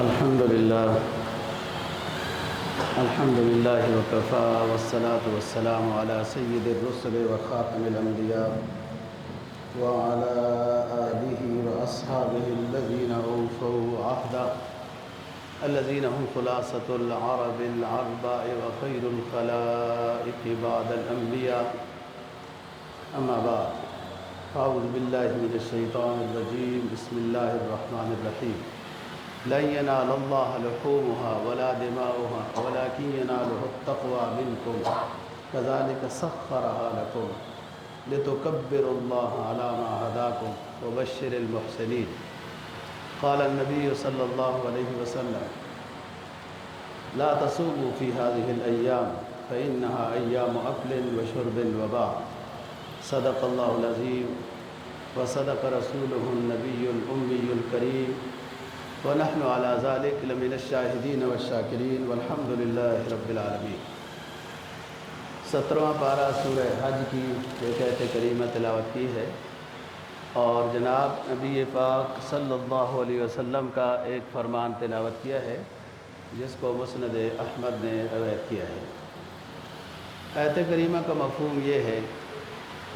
الحمد لله الحمد لله وكفى والصلاة والسلام على سيد الرسل وخاتم الأنبياء وعلى آله وأصحابه الذين أوفوا عهدا الذين هم خلاصة العرب العرباء وخير الخلائق بعد الأنبياء أما بعد أعوذ بالله من الشيطان الرجيم بسم الله الرحمن الرحيم لن ينال الله لحومها ولا دماؤها ولكن يناله التقوى منكم كذلك سخرها لكم لتكبروا الله على ما هداكم وبشر المحسنين قال النبي صلى الله عليه وسلم لا تصوموا في هذه الأيام فإنها أيام أكل وشرب وباع صدق الله العظيم وصدق رسوله النبي الأمي الكريم ونحن على ذلك لمن الشاهدين والشاکرین والحمد للہ رب العالمین۔ 17واں پارہ سورہ حج کی ایک آیت کریمہ تلاوت کی ہے اور جناب نبی پاک صلی اللہ علیہ وسلم کا ایک فرمان تلاوت کیا ہے جس کو مسند احمد نے روایت کیا ہے۔ آیت کریمہ کا مفہوم یہ ہے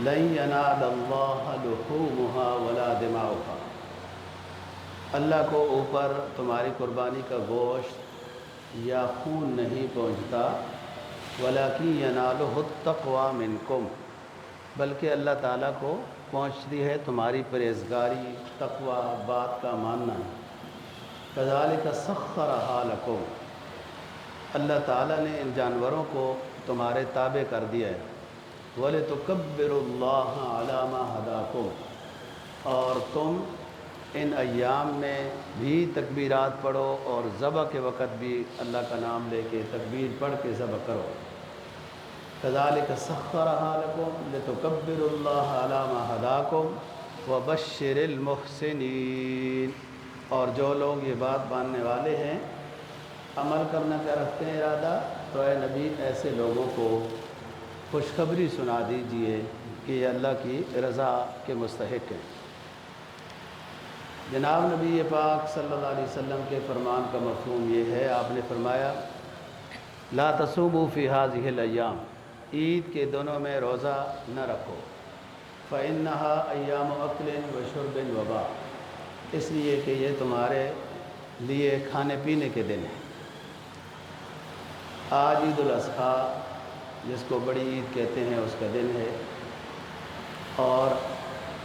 لن ینال اللہ لحومها ولا دماؤها، اللہ کو اوپر تمہاری قربانی کا گوشت یا خون نہیں پہنچتا، وَلَكِنْ يَنَالُهُ التَّقْوَى مِنْكُمْ، بلکہ اللہ تعالیٰ کو پہنچتی ہے تمہاری پرہیزگاری، تقوی، بات کا ماننا۔ كَذَلِكَ سَخَّرَهَا لَكُمْ، اللہ تعالیٰ نے ان جانوروں کو تمہارے تابع کر دیا ہے۔ وَلِتُكَبِّرُوا اللَّهَ عَلَى مَا هَدَاكُمْ، اور تم ان ایام میں بھی تکبیرات پڑھو اور ذبح کے وقت بھی اللہ کا نام لے کے تکبیر پڑھ کے ذبح کرو۔ كَذَلِكَ سَخَّرَهَا لَكُمْ لِتُكَبِّرُوا اللَّهَ عَلَى مَا هَدَاكُمْ وَبَشِّرِ الْمُحْسِنِينَ، اور جو لوگ یہ بات ماننے والے ہیں، عمل کرنا کا رکھتے ہیں ارادہ، تو اے نبی ایسے لوگوں کو خوشخبری سنا دیجئے کہ یہ اللہ کی رضا کے مستحق ہیں۔ جناب نبی پاک صلی اللہ علیہ وسلم کے فرمان کا مفہوم یہ ہے، آپ نے فرمایا لا تصوموا فی هذه الایام، عید کے دنوں میں روزہ نہ رکھو، فإنها ایام اکل وشرب وباع، اس لیے کہ یہ تمہارے لیے کھانے پینے کے دن ہیں۔ آج عید الاضحیٰ جس کو بڑی عید کہتے ہیں اس کا دن ہے، اور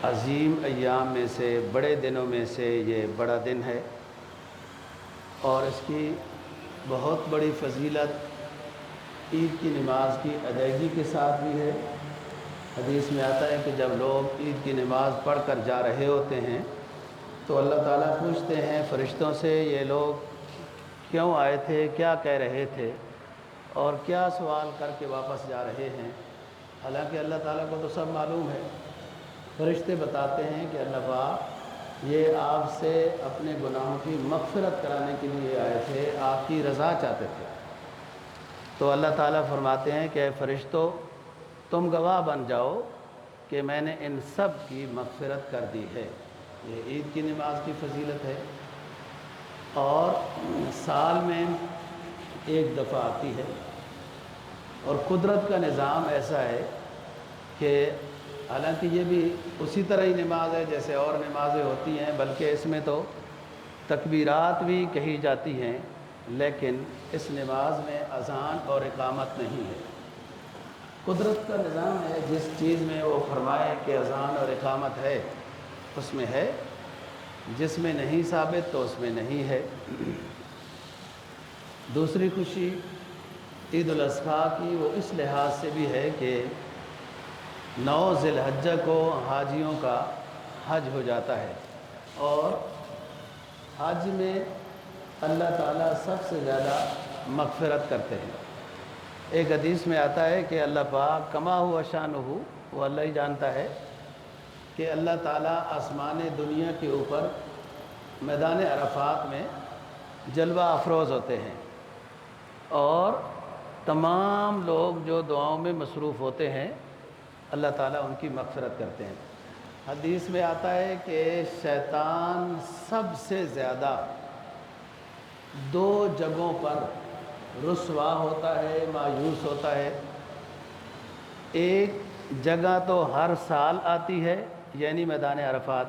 عظیم ایام میں سے، بڑے دنوں میں سے یہ بڑا دن ہے، اور اس کی بہت بڑی فضیلت عید کی نماز کی ادائیگی کے ساتھ بھی ہے۔ حدیث میں آتا ہے کہ جب لوگ عید کی نماز پڑھ کر جا رہے ہوتے ہیں تو اللہ تعالیٰ پوچھتے ہیں فرشتوں سے یہ لوگ کیوں آئے تھے، کیا کہہ رہے تھے اور کیا سوال کر کے واپس جا رہے ہیں، حالانکہ اللہ تعالیٰ کو تو سب معلوم ہے۔ فرشتے بتاتے ہیں کہ اللہ پاک یہ آپ سے اپنے گناہوں کی مغفرت کرانے کے لیے آئے تھے، آپ کی رضا چاہتے تھے۔ تو اللہ تعالیٰ فرماتے ہیں کہ اے فرشتوں تم گواہ بن جاؤ کہ میں نے ان سب کی مغفرت کر دی ہے۔ یہ عید کی نماز کی فضیلت ہے، اور سال میں ایک دفعہ آتی ہے، اور قدرت کا نظام ایسا ہے کہ حالانکہ یہ بھی اسی طرح ہی نماز ہے جیسے اور نمازیں ہوتی ہیں، بلکہ اس میں تو تکبیرات بھی کہی جاتی ہیں، لیکن اس نماز میں اذان اور اقامت نہیں ہے۔ قدرت کا نظام ہے، جس چیز میں وہ فرمائے کہ اذان اور اقامت ہے اس میں ہے، جس میں نہیں ثابت تو اس میں نہیں ہے۔ دوسری خوشی عید الاضحیٰ کی وہ اس لحاظ سے بھی ہے کہ 9 ذی الحجہ کو حاجیوں کا حج ہو جاتا ہے، اور حج میں اللہ تعالیٰ سب سے زیادہ مغفرت کرتے ہیں۔ ایک حدیث میں آتا ہے کہ اللہ پاک کما ہوا شانہ، وہ اللہ ہی جانتا ہے کہ اللہ تعالیٰ آسمان دنیا کے اوپر میدان عرفات میں جلوہ افروز ہوتے ہیں، اور تمام لوگ جو دعاؤں میں مصروف ہوتے ہیں اللہ تعالیٰ ان کی مغفرت کرتے ہیں۔ حدیث میں آتا ہے کہ شیطان سب سے زیادہ دو جگہوں پر رسوا ہوتا ہے، مایوس ہوتا ہے۔ ایک جگہ تو ہر سال آتی ہے، یعنی میدان عرفات،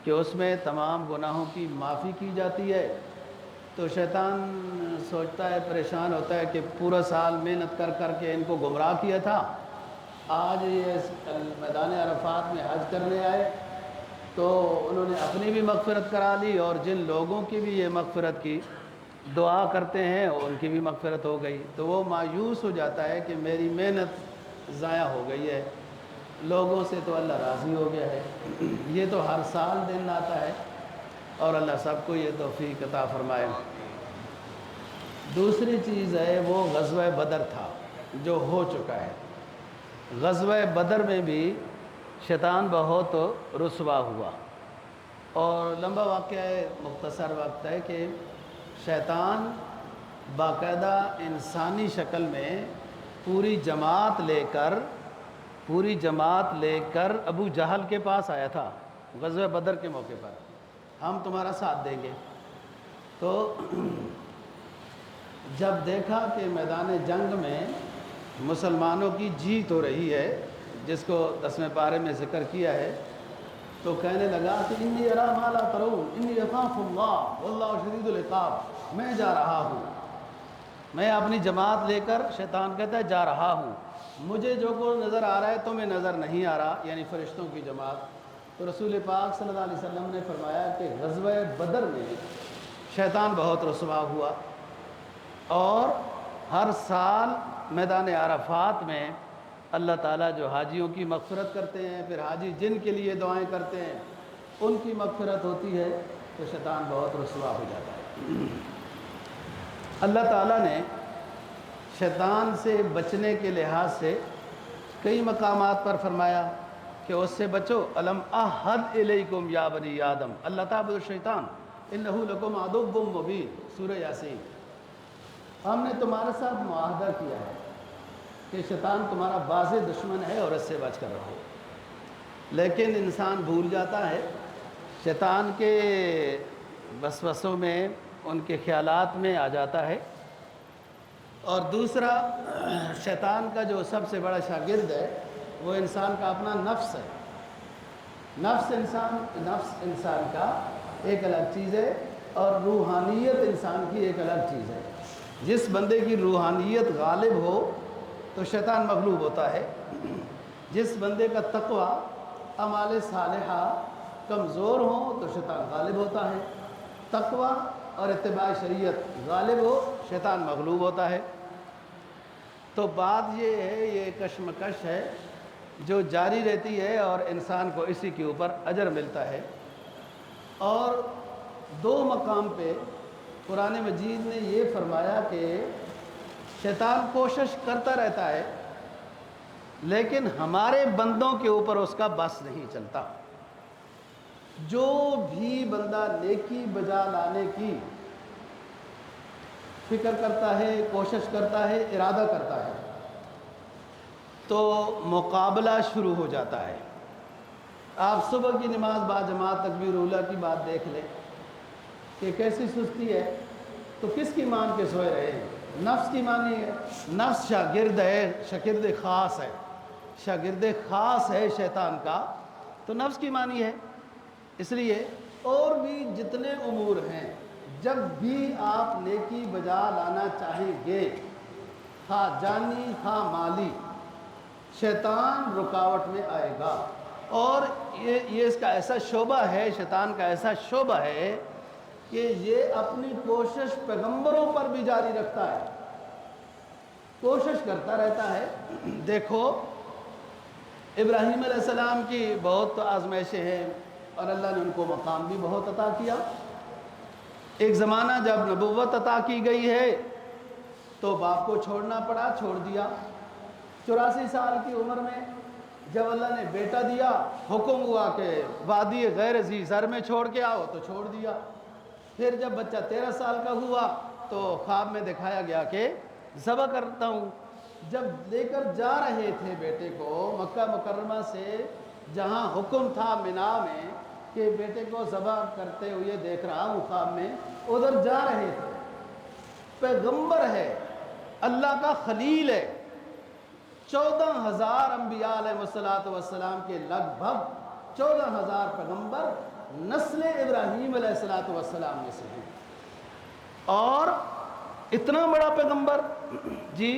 کہ اس میں تمام گناہوں کی معافی کی جاتی ہے۔ تو شیطان سوچتا ہے، پریشان ہوتا ہے کہ پورا سال محنت کر کر کے ان کو گمراہ کیا تھا، آج یہ میدان عرفات میں حج کرنے آئے تو انہوں نے اپنی بھی مغفرت کرا لی، اور جن لوگوں کی بھی یہ مغفرت کی دعا کرتے ہیں ان کی بھی مغفرت ہو گئی۔ تو وہ مایوس ہو جاتا ہے کہ میری محنت ضائع ہو گئی ہے، لوگوں سے تو اللہ راضی ہو گیا ہے۔ یہ تو ہر سال دن آتا ہے، اور اللہ سب کو یہ توفیق عطا فرمائے۔ دوسری چیز ہے وہ غزوہ بدر تھا جو ہو چکا ہے۔ غزوہ بدر میں بھی شیطان بہت رسوا ہوا، اور لمبا واقعہ ہے، مختصر وقت ہے کہ شیطان باقاعدہ انسانی شکل میں پوری جماعت لے کر ابو جہل کے پاس آیا تھا غزوہ بدر کے موقع پر، ہم تمہارا ساتھ دیں گے۔ تو جب دیکھا کہ میدان جنگ میں مسلمانوں کی جیت ہو رہی ہے، جس کو 10ویں پارے میں ذکر کیا ہے، تو کہنے لگا کہ انی ارا ما لا ترون انی اخاف اللہ واللہ شدید العقاب، میں جا رہا ہوں، میں اپنی جماعت لے کر، شیطان کہتا ہے جا رہا ہوں، مجھے جو کو نظر آ رہا ہے تمہیں نظر نہیں آ رہا، یعنی فرشتوں کی جماعت۔ تو رسول پاک صلی اللہ علیہ وسلم نے فرمایا کہ غزوہ بدر میں شیطان بہت رسوا ہوا، اور ہر سال میدان عرفات میں اللہ تعالیٰ جو حاجیوں کی مغفرت کرتے ہیں، پھر حاجی جن کے لیے دعائیں کرتے ہیں ان کی مغفرت ہوتی ہے، تو شیطان بہت رسوا ہو جاتا ہے۔ اللہ تعالیٰ نے شیطان سے بچنے کے لحاظ سے کئی مقامات پر فرمایا کہ اس سے بچو، الم اعہد الیکم یا بنی آدم اللہ تعبدوا الشیطان انہ لکم عدو مبین، سورہ یاسین۔ ہم نے تمہارے ساتھ معاہدہ کیا ہے کہ شیطان تمہارا واضح دشمن ہے اور اس سے بچ کر رہو، لیکن انسان بھول جاتا ہے، شیطان کے وسوسوں میں، ان کے خیالات میں آ جاتا ہے۔ اور دوسرا، شیطان کا جو سب سے بڑا شاگرد ہے وہ انسان کا اپنا نفس ہے۔ نفس انسان کا ایک الگ چیز ہے، اور روحانیت انسان کی ایک الگ چیز ہے۔ جس بندے کی روحانیت غالب ہو تو شیطان مغلوب ہوتا ہے، جس بندے کا تقوی، اعمال صالحہ کمزور ہوں تو شیطان غالب ہوتا ہے، تقوی اور اتباع شریعت غالب ہو شیطان مغلوب ہوتا ہے۔ تو بات یہ ہے، یہ کشمکش ہے جو جاری رہتی ہے، اور انسان کو اسی کے اوپر اجر ملتا ہے۔ اور دو مقام پہ قرآن مجید نے یہ فرمایا کہ شیطان کوشش کرتا رہتا ہے، لیکن ہمارے بندوں کے اوپر اس کا بس نہیں چلتا۔ جو بھی بندہ نیکی بجا لانے کی فکر کرتا ہے، کوشش کرتا ہے، ارادہ کرتا ہے، تو مقابلہ شروع ہو جاتا ہے۔ آپ صبح کی نماز باجماعت تکبیر اولیٰ کی بات دیکھ لیں کہ کیسی سستی ہے، تو کس کی مان کے سوئے رہے ہیں؟ نفس کی مانی ہے۔ نفس شاگرد ہے، شاگرد خاص ہے، شاگرد خاص ہے شیطان کا، تو نفس کی مانی ہے۔ اس لیے اور بھی جتنے امور ہیں، جب بھی آپ نیکی بجا لانا چاہیں گے، خواہ جانی خواہ مالی، شیطان رکاوٹ میں آئے گا۔ اور یہ اس کا ایسا شعبہ ہے، شیطان کا ایسا شعبہ ہے کہ یہ اپنی کوشش پیغمبروں پر بھی جاری رکھتا ہے، کوشش کرتا رہتا ہے۔ دیکھو ابراہیم علیہ السلام کی بہت آزمائشیں ہیں، اور اللہ نے ان کو مقام بھی بہت عطا کیا۔ ایک زمانہ جب نبوت عطا کی گئی ہے تو باپ کو چھوڑنا پڑا، چھوڑ دیا۔ 84 سال کی عمر میں جب اللہ نے بیٹا دیا، حکم ہوا کہ وادی غیر ذی زر میں چھوڑ کے آؤ، تو چھوڑ دیا۔ پھر جب بچہ 13 سال کا ہوا تو خواب میں دکھایا گیا کہ ذبح کرتا ہوں۔ جب لے کر جا رہے تھے بیٹے کو مکہ مکرمہ سے، جہاں حکم تھا منا میں کہ بیٹے کو ذبح کرتے ہوئے دیکھ رہا ہوں خواب میں، ادھر جا رہے تھے پیغمبر ہے، اللہ کا خلیل ہے۔ 14,000 انبیاء علیہ السلام کے لگ بھگ 14,000 پیغمبر نسل ابراہیم علیہ السلام میں سے ہیں، اور اتنا بڑا پیغمبر جی،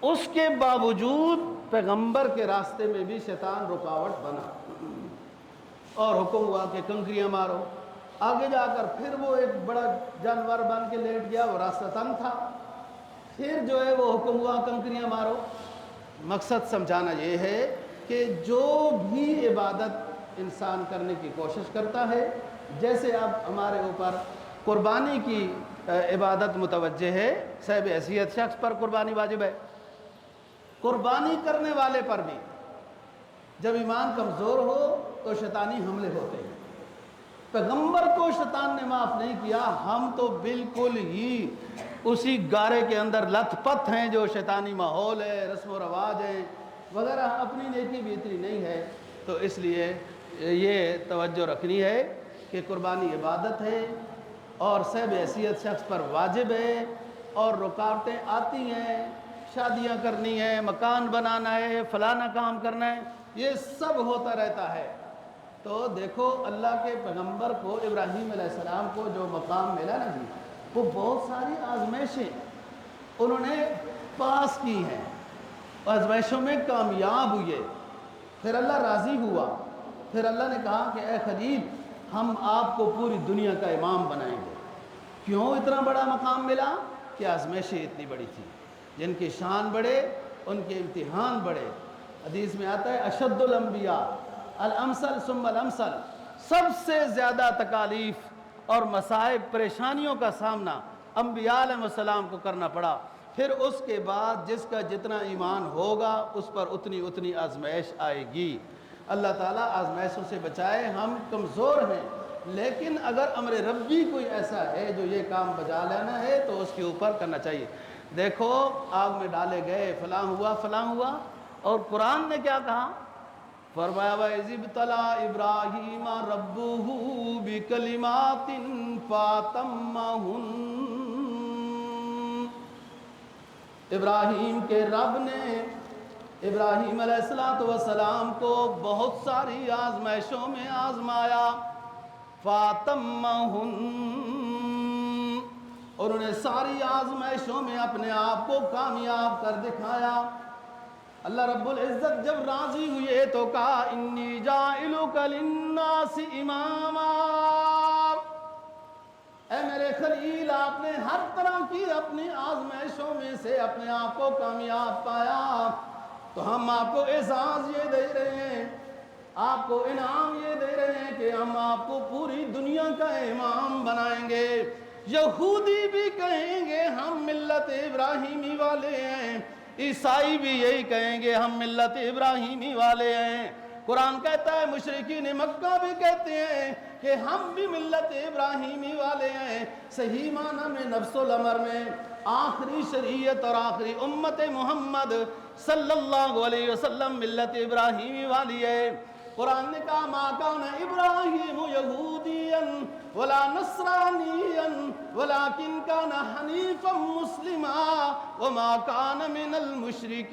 اس کے باوجود پیغمبر کے راستے میں بھی شیطان رکاوٹ بنا اور حکم ہوا کہ کنکریاں مارو۔ آگے جا کر پھر وہ ایک بڑا جانور بن کے لیٹ گیا، وہ راستہ تنگ تھا، پھر جو ہے وہ حکم ہوا کنکریاں مارو۔ مقصد سمجھانا یہ ہے کہ جو بھی عبادت انسان کرنے کی کوشش کرتا ہے، جیسے اب ہمارے اوپر قربانی کی عبادت متوجہ ہے، صاحب حیثیت شخص پر قربانی واجب ہے، قربانی کرنے والے پر بھی جب ایمان کمزور ہو تو شیطانی حملے ہوتے ہیں۔ پیغمبر کو شیطان نے معاف نہیں کیا، ہم تو بالکل ہی اسی گارے کے اندر لت پت ہیں، جو شیطانی ماحول ہے، رسم و رواج ہیں وغیرہ، اپنی نیکی بھی اتنی نہیں ہے۔ تو اس لیے یہ توجہ رکھنی ہے کہ قربانی عبادت ہے اور صاحب حیثیت شخص پر واجب ہے، اور رکاوٹیں آتی ہیں، شادیاں کرنی ہے، مکان بنانا ہے، فلانا کام کرنا ہے، یہ سب ہوتا رہتا ہے۔ تو دیکھو اللہ کے پیغمبر کو، ابراہیم علیہ السلام کو جو مقام ملا نا جی، وہ بہت ساری آزمائشیں انہوں نے پاس کی ہیں، آزمائشوں میں کامیاب ہوئے، پھر اللہ راضی ہوا، پھر اللہ نے کہا کہ اے خلیل ہم آپ کو پوری دنیا کا امام بنائیں گے۔ کیوں اتنا بڑا مقام ملا؟ کہ آزمائشیں اتنی بڑی تھیں، جن کی شان بڑھے ان کے امتحان بڑھے۔ حدیث میں آتا ہے اشد الانبیاء الامثل ثم الامثل، سب سے زیادہ تکالیف اور مصائب، پریشانیوں کا سامنا انبیاء علیہ السلام کو کرنا پڑا، پھر اس کے بعد جس کا جتنا ایمان ہوگا اس پر اتنی آزمائش آئے گی۔ اللہ تعالیٰ آزمائشوں سے بچائے، ہم کمزور ہیں، لیکن اگر امر ربی کوئی ایسا ہے جو یہ کام بجا لینا ہے تو اس کے اوپر کرنا چاہیے۔ دیکھو آگ میں ڈالے گئے، فلاں ہوا، اور قرآن نے کیا کہا؟ فرمایا وَإِذِ ابْتَلَىٰ إِبْرَاهِيمَ رَبُّهُ بِكَلِمَاتٍ فَأَتَمَّهُنَّ، ابراہیم کے رب نے ابراہیم علیہ السلام کو بہت ساری آزمائشوں میں آزمایا، فَأَتَمَّهُنَّ، انہوں نے ساری آزمائشوں میں اپنے آپ کو کامیاب کر دکھایا۔ اللہ رب العزت جب راضی ہوئے تو کہا انی جاعلک للناس اماما، اے میرے خلیل آپ نے ہر طرح کی اپنی آزمائشوں میں سے اپنے آپ کو کامیاب پایا، تو ہم آپ کو اعزاز یہ دے رہے ہیں، آپ کو انعام یہ دے رہے ہیں کہ ہم آپ کو پوری دنیا کا امام بنائیں گے۔ یہودی بھی کہیں گے ہم ملت ابراہیمی والے ہیں، عیسائی بھی یہی کہیں گے ہم ملت ابراہیمی والے ہیں۔ قرآن کہتا ہے مشرکین مکہ بھی کہتے ہیں کہ ہم بھی ملت ابراہیمی والے ہیں۔ صحیح معنی میں نفس الامر میں آخری شریعت اور آخری امت محمد صلی اللہ علیہ وسلم ملت ابراہیمی والی ہے۔ قرآن نے کہا ما کان ابراہیم یہودیا ولا نصرانیا ولکن کان حنیفا مسلما وما کان من المشرکین۔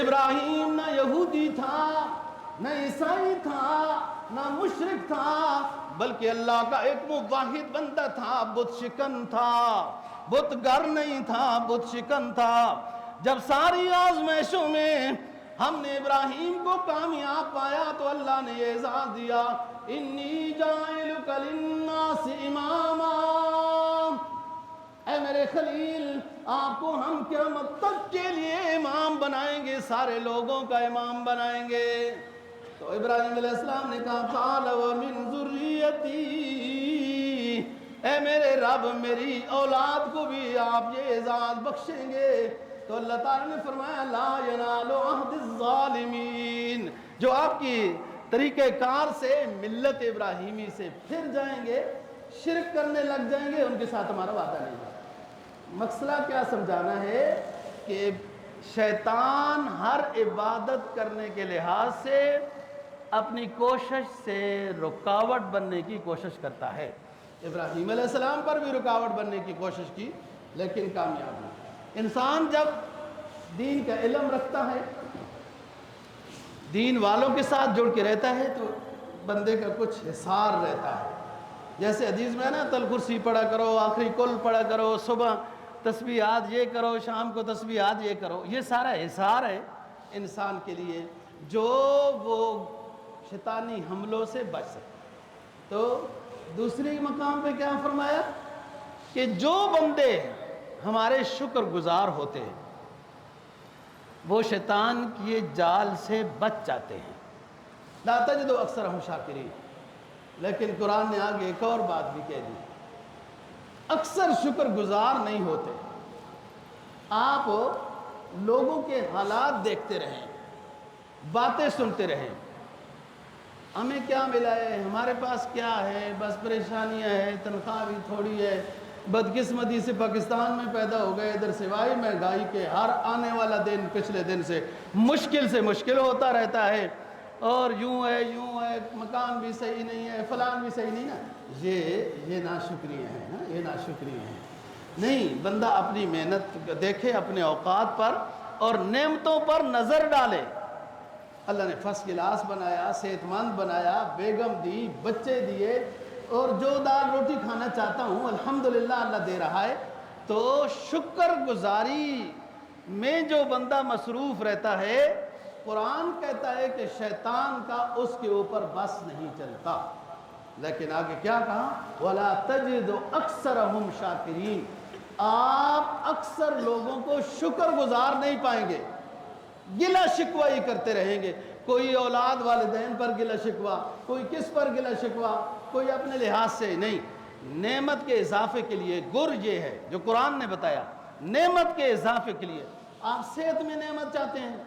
ابراہیم نہ یہودی تھا، نہ عیسائی تھا، نہ مشرک تھا، بلکہ اللہ کا ایک موحد بندہ تھا، بت شکن تھا، بت گر نہیں تھا، بت شکن تھا۔ جب ساری آزمائشوں میں ہم نے ابراہیم کو کامیاب پایا تو اللہ نے یہ اعزاز دیا انی جاعلک للناس اماما، اے میرے خلیل آپ کو ہم قیامت تک کے لیے امام بنائیں گے، سارے لوگوں کا امام بنائیں گے۔ تو ابراہیم علیہ السلام نے کہا قال ومن ذریتی، اے میرے رب میری اولاد کو بھی آپ یہ اعزاز بخشیں گے۔ تو اللہ تعالیٰ نے فرمایا لا ینال عہد الظالمین، جو آپ کی طریقہ کار سے ملت ابراہیمی سے پھر جائیں گے، شرک کرنے لگ جائیں گے، ان کے ساتھ ہمارا وعدہ نہیں ہے۔ مسئلہ کیا سمجھانا ہے کہ شیطان ہر عبادت کرنے کے لحاظ سے اپنی کوشش سے رکاوٹ بننے کی کوشش کرتا ہے۔ ابراہیم علیہ السلام پر بھی رکاوٹ بننے کی کوشش کی لیکن کامیاب نہیں۔ انسان جب دین کا علم رکھتا ہے، دین والوں کے ساتھ جڑ کے رہتا ہے تو بندے کا کچھ حصار رہتا ہے۔ جیسے حدیث میں ہے نا، تل کرسی پڑھا کرو، آخری کل پڑھا کرو، صبح تسبیحات یہ کرو، شام کو تسبیحات یہ کرو، یہ سارا حصار ہے انسان کے لیے جو وہ شیطانی حملوں سے بچ سکے۔ تو دوسری مقام پہ کیا فرمایا کہ جو بندے ہمارے شکر گزار ہوتے ہیں وہ شیطان کی جال سے بچ جاتے ہیں۔ لا تجدوا اکثرہم شاکرین۔ لیکن قرآن نے آگے ایک اور بات بھی کہہ دی، اکثر شکر گزار نہیں ہوتے۔ آپ لوگوں کے حالات دیکھتے رہیں، باتیں سنتے رہیں، ہمیں کیا ملا ہے، ہمارے پاس کیا ہے، بس پریشانیاں ہیں، تنخواہ بھی تھوڑی ہے، بدقسمتی سے پاکستان میں پیدا ہو گئے، ادھر سوائے مہنگائی کے ہر آنے والا دن پچھلے دن سے مشکل ہوتا رہتا ہے، اور یوں ہے، مکان بھی صحیح نہیں ہے، فلان بھی صحیح نہیں نا، یہ ناشکریاں ہیں نا، یہ ناشکریاں ہیں۔ نہیں، بندہ اپنی محنت دیکھے، اپنے اوقات پر اور نعمتوں پر نظر ڈالے۔ اللہ نے فرسٹ کلاس بنایا، صحت مند بنایا، بیگم دی، بچے دیے، اور جو دال روٹی کھانا چاہتا ہوں الحمدللہ اللہ دے رہا ہے۔ تو شکر گزاری میں جو بندہ مصروف رہتا ہے، قرآن کہتا ہے کہ شیطان کا اس کے اوپر بس نہیں چلتا۔ لیکن آگے کیا کہا، وَلَا تَجِدُ أَكْثَرَهُمْ شَاكِرِينَ۔ آپ اکثر لوگوں کو شکر گزار نہیں پائیں گے، گلہ شکوہ ہی کرتے رہیں گے۔ کوئی اولاد والدین پر گلہ شکوہ، کوئی کس پر گلہ شکوہ، کوئی اپنے لحاظ سے نہیں۔ نعمت کے اضافے کے لیے گر یہ ہے جو قرآن نے بتایا، نعمت کے اضافے کے لیے آپ صحت میں نعمت چاہتے ہیں،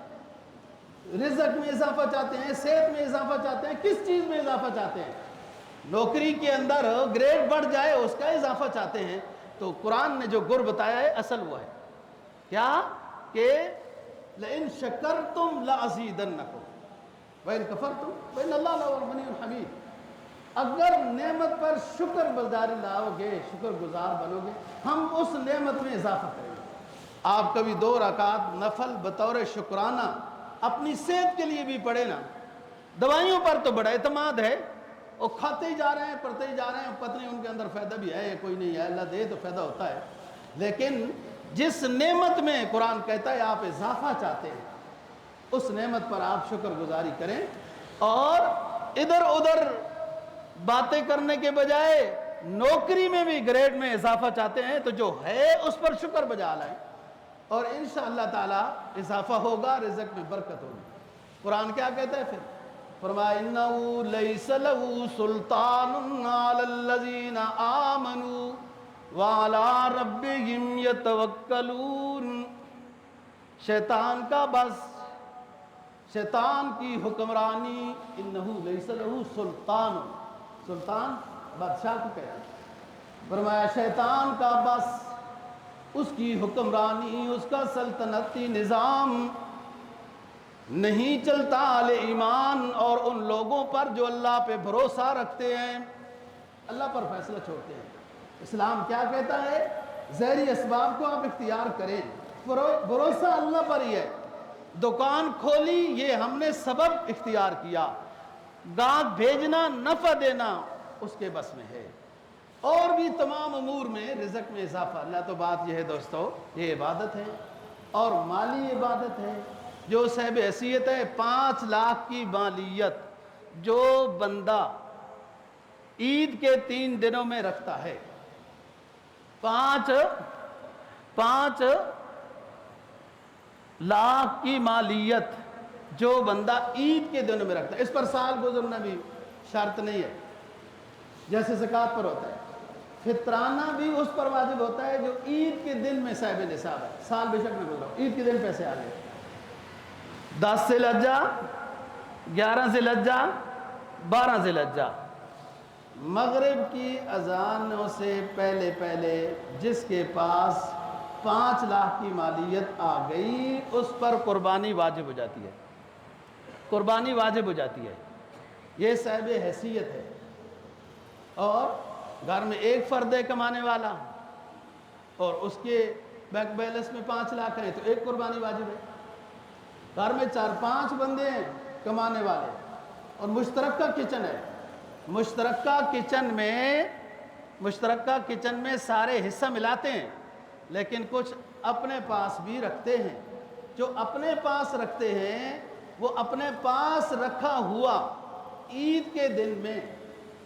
رزق میں اضافہ چاہتے ہیں، صحت میں اضافہ چاہتے ہیں، کس چیز میں اضافہ چاہتے ہیں؟ نوکری کے اندر گریڈ بڑھ جائے اس کا اضافہ چاہتے ہیں، تو قرآن نے جو گر بتایا ہے اصل وہ ہے کیا کہ لَإِن شَكَرْتُمْ لَأَزِيدَنَّكُمْ وَإِن كَفَرْتُمْ فَإِنَّ اللَّهَ لَهُوَ الْغَنِيُّ الْحَمِيدُ۔ اگر نعمت پر شکر گزاری لاؤ گے، شکر گزار بنو گے، ہم اس نعمت میں اضافہ کریں گے۔ آپ کبھی 2 رکعت نفل بطور شکرانہ اپنی صحت کے لیے بھی پڑھے نا۔ دوائیوں پر تو بڑا اعتماد ہے، وہ کھاتے ہی جا رہے ہیں، پڑھتے ہی جا رہے ہیں، پتہ نہیں ان کے اندر فائدہ بھی ہے یا کوئی نہیں ہے، اللہ دے تو فائدہ ہوتا ہے۔ لیکن جس نعمت میں قرآن کہتا ہے آپ اضافہ چاہتے ہیں، اس نعمت پر آپ شکر گزاری کریں، اور ادھر ادھر باتیں کرنے کے بجائے نوکری میں بھی گریڈ میں اضافہ چاہتے ہیں تو جو ہے اس پر شکر بجا لائیں، اور انشاءاللہ تعالی اضافہ ہوگا، رزق میں برکت ہوگی۔ قرآن کیا کہتا ہے پھر؟ فرمایا اِنَّهُ لَيْسَ لَهُ سُلْطَانٌ عَلَى الَّذِينَ آمَنُوا وَعَلَىٰ رَبِّهِمْ يَتَوَكَّلُونَ۔ شیطان کا بس، شیطان کی حکمرانی، اِنَّهُ لَيْسَ لَهُ سُلطان، سلطان بادشاہ کو کہتے ہیں۔ فرمایا شیطان کا بس، اس کی حکمرانی، اس کا سلطنتی نظام نہیں چلتا اہل ایمان اور ان لوگوں پر جو اللہ پہ بھروسہ رکھتے ہیں، اللہ پر فیصلہ چھوڑتے ہیں۔ اسلام کیا کہتا ہے؟ ظاہری اسباب کو آپ اختیار کریں، بھروسہ اللہ پر ہی ہے۔ دکان کھولی، یہ ہم نے سبب اختیار کیا، گاہک بھیجنا، نفع دینا اس کے بس میں ہے، اور بھی تمام امور میں رزق میں اضافہ۔ اللہ تو بات یہ ہے دوستو، یہ عبادت ہے اور مالی عبادت ہے۔ جو صاحب حیثیت ہے 5 لاکھ کی مالیت جو بندہ عید کے 3 دنوں میں رکھتا ہے، 5 لاکھ کی مالیت جو بندہ عید کے دنوں میں رکھتا ہے، اس پر سال گزرنا بھی شرط نہیں ہے، جیسے زکوٰۃ پر ہوتا ہے۔ فطرانہ بھی اس پر واجب ہوتا ہے جو عید کے دن میں صاحب نصاب ہے، سال بے شک میں گزرا، عید کے دن پیسے آ گئے۔ 10 ذی الحجہ، 11 ذی الحجہ، 12 ذی الحجہ، مغرب کی اذانوں سے پہلے جس کے پاس 5 لاکھ کی مالیت آ گئی، اس پر قربانی واجب ہو جاتی ہے، قربانی واجب ہو جاتی ہے۔ یہ صاحب حیثیت ہے، اور گھر میں ایک فرد ہے کمانے والا اور اس کے بینک بیلنس میں 5 لاکھ ہیں تو ایک قربانی واجب ہے۔ گھر میں 4-5 بندے ہیں کمانے والے اور مشترکہ کچن ہے، مشترکہ کچن میں سارے حصہ ملاتے ہیں، لیکن کچھ اپنے پاس بھی رکھتے ہیں۔ جو اپنے پاس رکھتے ہیں وہ اپنے پاس رکھا ہوا عید کے دن میں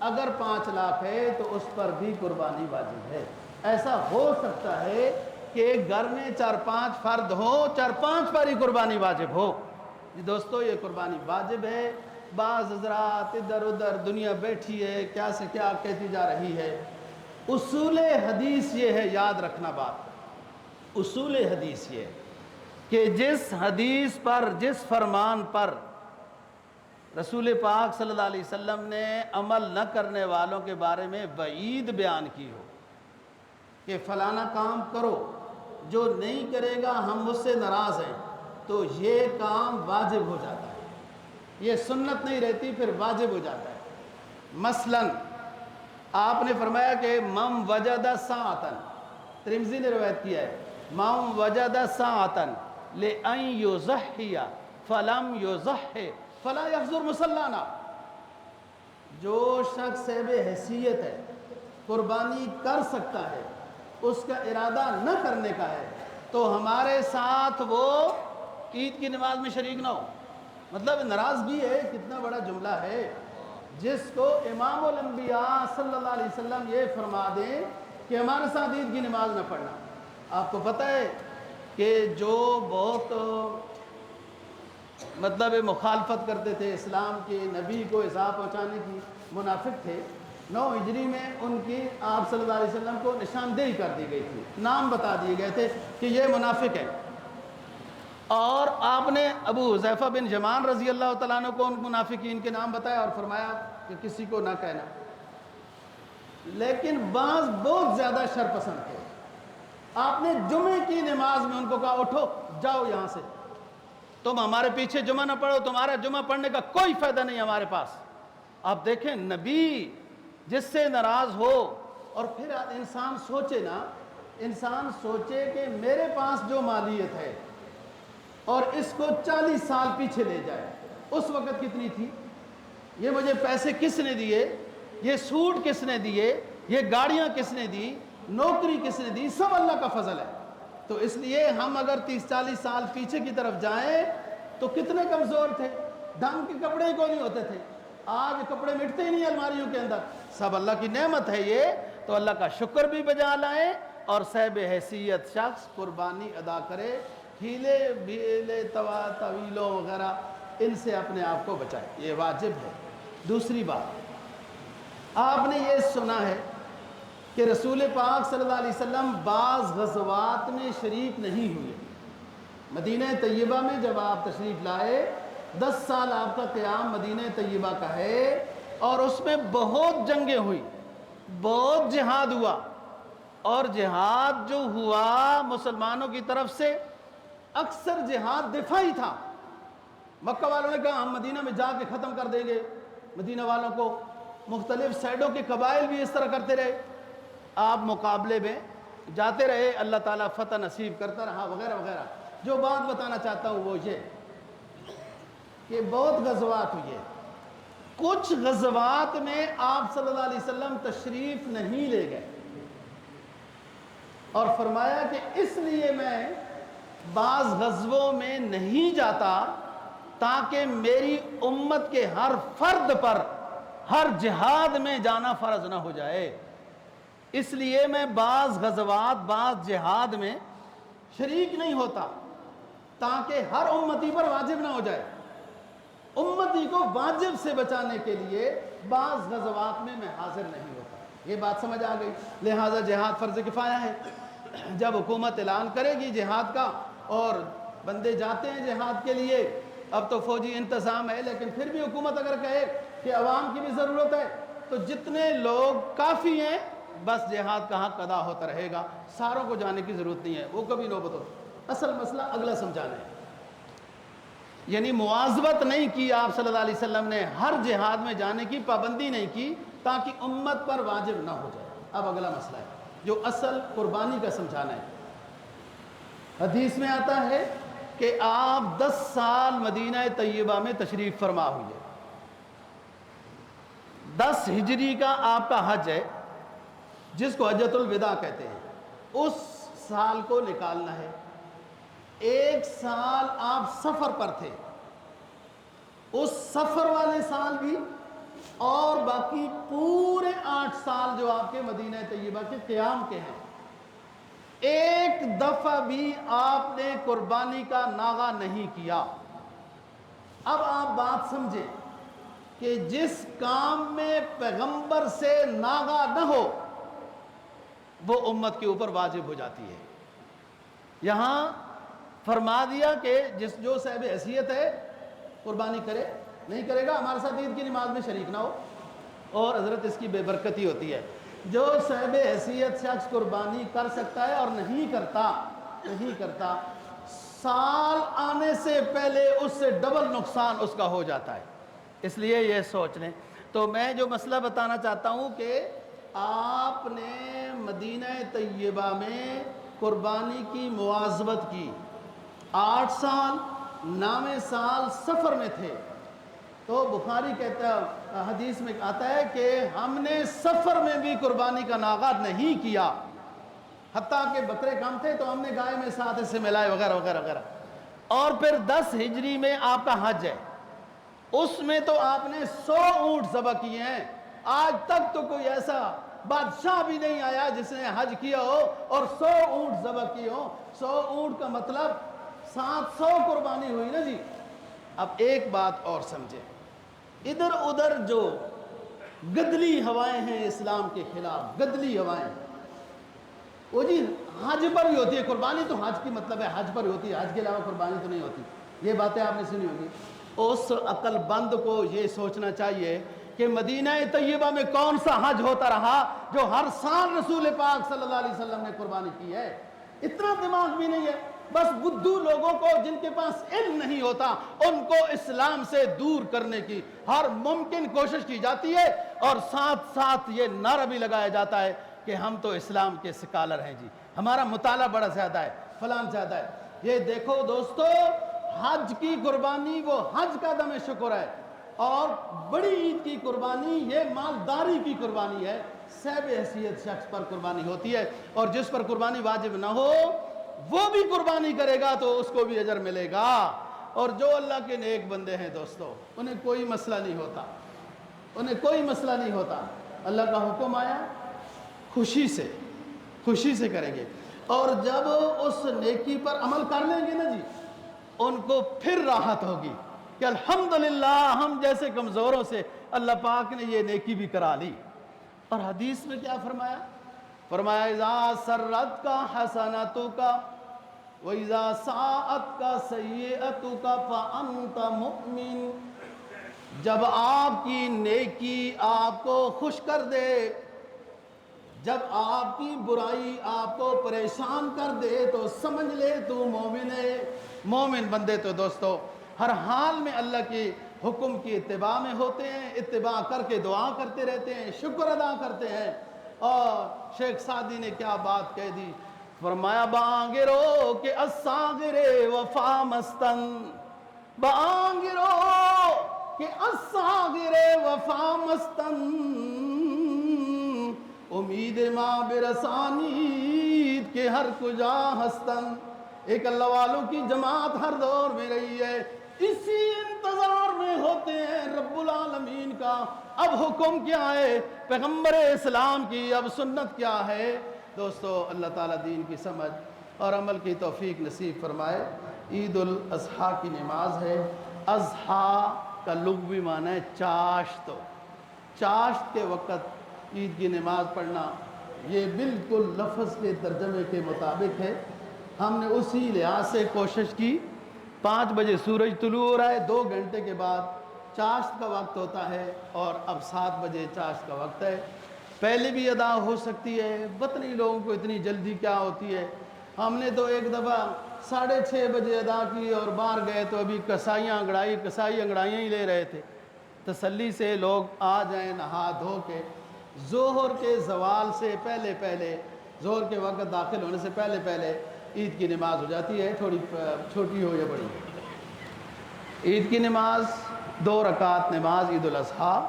اگر 5 لاکھ ہے تو اس پر بھی قربانی واجب ہے۔ ایسا ہو سکتا ہے کہ گھر میں 4-5 فرد ہوں، 4-5 پر ہی قربانی واجب ہو۔ جی دوستو، یہ قربانی واجب ہے۔ بعض حضرات ادھر ادھر دنیا بیٹھی ہے، کیا سے کیا کہتی جا رہی ہے۔ اصول حدیث یہ ہے، یاد رکھنا بات، اصول حدیث یہ ہے کہ جس حدیث پر، جس فرمان پر رسول پاک صلی اللہ علیہ وسلم نے عمل نہ کرنے والوں کے بارے میں وعید بیان کی ہو کہ فلانا کام کرو، جو نہیں کرے گا ہم مجھ سے ناراض ہیں، تو یہ کام واجب ہو جاتا ہے۔ یہ سنت نہیں رہتی، پھر واجب ہو جاتا ہے۔ مثلا آپ نے فرمایا کہ من وجد ساعتن، ترمذی نے روایت کیا ہے، من وجد ساعتن لأن یضحی فلم یضحی فلا یحضر مصلانا۔ جو شخص صاحب حیثیت ہے، قربانی کر سکتا ہے، اس کا ارادہ نہ کرنے کا ہے، تو ہمارے ساتھ وہ عید کی نماز میں شریک نہ ہو۔ مطلب ناراضگی ہے، کتنا بڑا جملہ ہے، جس کو امام الانبیاء صلی اللہ علیہ وسلم یہ فرما دیں کہ ہمارے ساتھ عید کی نماز نہ پڑھنا۔ آپ کو پتہ ہے کہ جو بہت مطلب مخالفت کرتے تھے اسلام کے، نبی کو ایذا پہنچانے کی، منافق تھے، 9 ہجری میں ان کی آپ صلی اللہ علیہ وسلم کو نشاندہی کر دی گئی تھی، نام بتا دیے گئے تھے کہ یہ منافق ہے، اور آپ نے ابو حذیفہ بن یمان رضی اللہ تعالیٰ عنہ کو ان منافقین کے نام بتایا اور فرمایا کہ کسی کو نہ کہنا۔ لیکن بعض بہت زیادہ شر پسند تھے، آپ نے جمعے کی نماز میں ان کو کہا اٹھو جاؤ یہاں سے، تم ہمارے پیچھے جمعہ نہ پڑھو، تمہارا جمعہ پڑھنے کا کوئی فائدہ نہیں ہمارے پاس۔ آپ دیکھیں نبی جس سے ناراض ہو، اور پھر انسان سوچے نا، انسان سوچے کہ میرے پاس جو مالیت ہے اور اس کو 40 سال پیچھے لے جائے، اس وقت کتنی تھی، یہ مجھے پیسے کس نے دیے، یہ سوٹ کس نے دیے، یہ گاڑیاں کس نے دی، نوکری کس نے دی، سب اللہ کا فضل ہے۔ تو اس لیے ہم اگر 30-40 سال پیچھے کی طرف جائیں تو کتنے کمزور تھے، ڈھنگ کے کپڑے کو نہیں ہوتے تھے، آج کپڑے مٹتے ہی نہیں الماریوں کے اندر، سب اللہ کی نعمت ہے یہ، تو اللہ کا شکر بھی بجا لائیں، اور صاحب حیثیت شخص قربانی ادا کرے، ہیلے بھیلے طویلوں وغیرہ ان سے اپنے آپ کو بچائے، یہ واجب ہے۔ دوسری بات، آپ نے یہ سنا ہے کہ رسول پاک صلی اللہ علیہ وسلم بعض غزوات میں شریک نہیں ہوئے۔ مدینہ طیبہ میں جب آپ تشریف لائے، 10 سال آپ کا قیام مدینہ طیبہ کا ہے، اور اس میں بہت جنگیں ہوئی، بہت جہاد ہوا، اور جہاد جو ہوا مسلمانوں کی طرف سے اکثر جہاد دفاعی تھا۔ مکہ والوں نے کہا ہم مدینہ میں جا کے ختم کر دیں گے مدینہ والوں کو، مختلف سائڈوں کے قبائل بھی اس طرح کرتے رہے، آپ مقابلے میں جاتے رہے، اللہ تعالیٰ فتح نصیب کرتا رہا وغیرہ وغیرہ۔ جو بات بتانا چاہتا ہوں وہ یہ کہ بہت غزوات ہوئی ہے، کچھ غزوات میں آپ صلی اللہ علیہ وسلم تشریف نہیں لے گئے، اور فرمایا کہ اس لیے میں بعض غزووں میں نہیں جاتا تاکہ میری امت کے ہر فرد پر ہر جہاد میں جانا فرض نہ ہو جائے، اس لیے میں بعض غزوات، بعض جہاد میں شریک نہیں ہوتا تاکہ ہر امتی پر واجب نہ ہو جائے۔ امتی کو واجب سے بچانے کے لیے بعض غزوات میں حاضر نہیں ہوتا۔ یہ بات سمجھ آ گئی، لہٰذا جہاد فرض کفایہ ہے۔ جب حکومت اعلان کرے گی جہاد کا اور بندے جاتے ہیں جہاد کے لیے، اب تو فوجی انتظام ہے، لیکن پھر بھی حکومت اگر کہے کہ عوام کی بھی ضرورت ہے تو جتنے لوگ کافی ہیں بس جہاد کا حق ادا ہوتا رہے گا، ساروں کو جانے کی ضرورت نہیں ہے، وہ کبھی نوبت ہو۔ اصل مسئلہ اگلا سمجھانا ہے، یعنی مواظبت نہیں کی آپ صلی اللہ علیہ وسلم نے، ہر جہاد میں جانے کی پابندی نہیں کی تاکہ امت پر واجب نہ ہو جائے۔ اب اگلا مسئلہ ہے جو اصل قربانی کا سمجھانا ہے۔ حدیث میں آتا ہے کہ آپ 10 سال مدینہ طیبہ میں تشریف فرما ہوئے، 10 ہجری کا آپ کا حج ہے جس کو حجۃ الوداع کہتے ہیں، اس سال کو نکالنا ہے۔ 1 سال آپ سفر پر تھے، اس سفر والے سال بھی، اور باقی پورے 8 سال جو آپ کے مدینہ طیبہ کے قیام کے ہیں، ایک دفعہ بھی آپ نے قربانی کا ناغہ نہیں کیا۔ اب آپ بات سمجھیں کہ جس کام میں پیغمبر سے ناغہ نہ ہو وہ امت کے اوپر واجب ہو جاتی ہے۔ یہاں فرما دیا کہ جو صاحب حیثیت ہے قربانی کرے، نہیں کرے گا ہمارے ساتھ عید کی نماز میں شریک نہ ہو، اور حضرت اس کی بے برکتی ہوتی ہے۔ جو صاحب حیثیت شخص قربانی کر سکتا ہے اور نہیں کرتا، سال آنے سے پہلے اس سے ڈبل نقصان اس کا ہو جاتا ہے۔ اس لیے یہ سوچ لیں۔ تو میں جو مسئلہ بتانا چاہتا ہوں کہ آپ نے مدینہ طیبہ میں قربانی کی مواظبت کی، 8 سال 9ویں سال سفر میں تھے، تو بخاری کہتا ہے، حدیث میں آتا ہے کہ ہم نے سفر میں بھی قربانی کا ناغہ نہیں کیا، حتیٰ کہ بکرے کم تھے تو ہم نے گائے میں ساتھ سے ملائے وغیرہ وغیرہ وغیرہ۔ اور پھر 10 ہجری میں آپ کا حج ہے، اس میں تو آپ نے 100 اونٹ ذبح کیے ہیں۔ آج تک تو کوئی ایسا بادشاہ بھی نہیں آیا جس نے حج کیا ہو اور 100 اونٹ ذبح کیے ہو۔ 100 اونٹ کا مطلب 700 قربانی ہوئی نا جی۔ اب ایک بات اور سمجھیں، ادھر ادھر جو گدلی ہوائیں ہیں اسلام کے خلاف، گدلی ہوائیں، وہ جی حج پر ہی ہوتی ہے قربانی، تو حج کی مطلب ہے حج پر ہی ہوتی ہے، حج کے علاوہ قربانی تو نہیں ہوتی، یہ باتیں آپ نے سنی ہوگی۔ اس عقل بند کو یہ سوچنا چاہیے کہ مدینہ طیبہ میں کون سا حج ہوتا رہا جو ہر سال رسول پاک صلی اللہ علیہ وسلم نے قربانی کی ہے؟ اتنا دماغ بھی نہیں ہے۔ بس بدھو لوگوں کو جن کے پاس علم نہیں ہوتا ان کو اسلام سے دور کرنے کی ہر ممکن کوشش کی جاتی ہے، اور ساتھ ساتھ یہ نعرہ بھی لگایا جاتا ہے کہ ہم تو اسلام کے سکالر ہیں جی، ہمارا مطالعہ بڑا زیادہ ہے، فلان زیادہ ہے۔ یہ دیکھو دوستو، حج کی قربانی وہ حج کا دم شکر ہے، اور بڑی عید کی قربانی یہ مالداری کی قربانی ہے۔ صاحب حیثیت شخص پر قربانی ہوتی ہے، اور جس پر قربانی واجب نہ ہو وہ بھی قربانی کرے گا تو اس کو بھی اجر ملے گا۔ اور جو اللہ کے نیک بندے ہیں دوستو، انہیں کوئی مسئلہ نہیں ہوتا، اللہ کا حکم آیا خوشی سے کریں گے، اور جب اس نیکی پر عمل کر لیں گے نا جی، ان کو پھر راحت ہوگی کہ الحمدللہ ہم جیسے کمزوروں سے اللہ پاک نے یہ نیکی بھی کرا لی۔ اور حدیث میں کیا فرمایا اذا سرت کا حسنتو کا وَإِذَا سَاءَتْ کا سَيِّئَتُ کا فَأَنْتَ مُؤْمِنٌ۔ جب آپ کی نیکی آپ کو خوش کر دے، جب آپ کی برائی آپ کو پریشان کر دے تو سمجھ لے تو مومن ہے۔ مومن بندے تو دوستو ہر حال میں اللہ کے حکم کی اتباع میں ہوتے ہیں، اتباع کر کے دعا کرتے رہتے ہیں، شکر ادا کرتے ہیں۔ اور شیخ سعدی نے کیا بات کہہ دی، فرمایا بانگرو کہ الصاغر وفا مستن، بانگرو کہ الصاغر وفا مستن، امید ماں برسانید کے ہر کجا ہستن۔ ایک اللہ والوں کی جماعت ہر دور میں رہی ہے، اسی انتظار میں ہوتے ہیں رب العالمین کا اب حکم کیا ہے، پیغمبر اسلام کی اب سنت کیا ہے۔ دوستو اللہ تعالیٰ دین کی سمجھ اور عمل کی توفیق نصیب فرمائے۔ عید الاضحیٰ کی نماز ہے۔ اضحیٰ کا لغوی معنی ہے چاشت، چاشت کے وقت عید کی نماز پڑھنا، یہ بالکل لفظ کے ترجمے کے مطابق ہے۔ ہم نے اسی لحاظ سے کوشش کی، 5 بجے سورج طلوع ہو رہا ہے، 2 گھنٹے کے بعد چاشت کا وقت ہوتا ہے، اور اب 7 بجے چاشت کا وقت ہے۔ پہلے بھی ادا ہو سکتی ہے، وطنی لوگوں کو اتنی جلدی کیا ہوتی ہے۔ ہم نے تو ایک دفعہ 6:30 بجے ادا کی اور باہر گئے تو ابھی کسائی انگڑائیاں ہی لے رہے تھے۔ تسلی سے لوگ آ جائیں نہا دھو کے، ظہر کے زوال سے پہلے پہلے، ظہر کے وقت داخل ہونے سے پہلے پہلے عید کی نماز ہو جاتی ہے، تھوڑی چھوٹی ہو یا بڑی۔ عید کی نماز 2 رکعت نماز عید الاضحیٰ،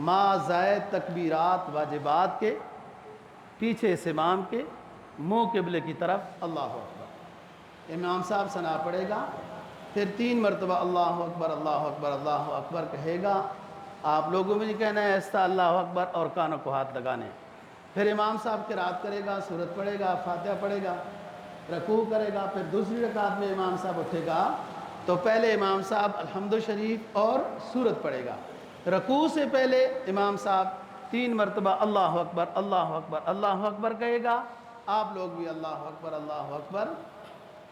ما زائد تکبیرات واجبات کے، پیچھے سے امام کے، منہ قبلے کی طرف، اللہ اکبر۔ امام صاحب ثنا پڑھے گا، پھر 3 مرتبہ اللہ اکبر اللہ اکبر اللہ اکبر کہے گا۔ آپ لوگوں میں نہیں کہنا ہے ایسا اللہ اکبر اور کانوں کو ہاتھ لگانے۔ پھر امام صاحب قرات کرے گا، سورت پڑھے گا، فاتحہ پڑھے گا، رکوع کرے گا، پھر دوسری رکعت میں امام صاحب اٹھے گا تو پہلے امام صاحب الحمد شریف اور سورت پڑھے گا۔ رکوع سے پہلے امام صاحب 3 مرتبہ اللہ اکبر اللہ اکبر اللہ اکبر کہے گا، آپ لوگ بھی اللہ اکبر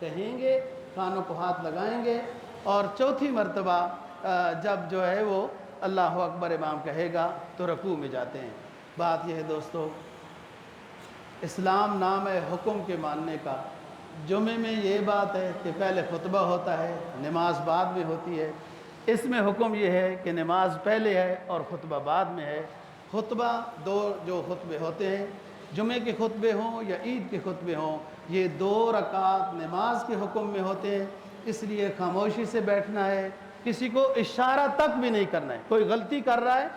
کہیں گے، کانوں کو ہاتھ لگائیں گے، اور چوتھی مرتبہ جب جو ہے وہ اللہ اکبر امام کہے گا تو رکوع میں جاتے ہیں۔ بات یہ ہے دوستو، اسلام نام ہے حکم کے ماننے کا۔ جمعے میں یہ بات ہے کہ پہلے خطبہ ہوتا ہے، نماز بعد میں ہوتی ہے۔ اس میں حکم یہ ہے کہ نماز پہلے ہے اور خطبہ بعد میں ہے۔ خطبہ 2 جو خطبے ہوتے ہیں، جمعے کے خطبے ہوں یا عید کے خطبے ہوں، یہ 2 رکعت نماز کے حکم میں ہوتے ہیں، اس لیے خاموشی سے بیٹھنا ہے، کسی کو اشارہ تک بھی نہیں کرنا ہے۔ کوئی غلطی کر رہا ہے،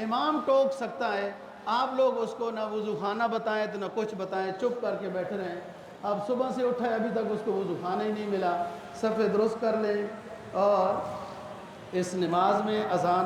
امام ٹوک سکتا ہے، آپ لوگ اس کو نہ وضو خانہ بتائیں تو نہ کچھ بتائیں، چپ کر کے بیٹھے رہیں۔ اب صبح سے اٹھا ہے ابھی تک اس کو وضو خانہ ہی نہیں ملا، صف درست کر لیں، اور اس نماز میں اذان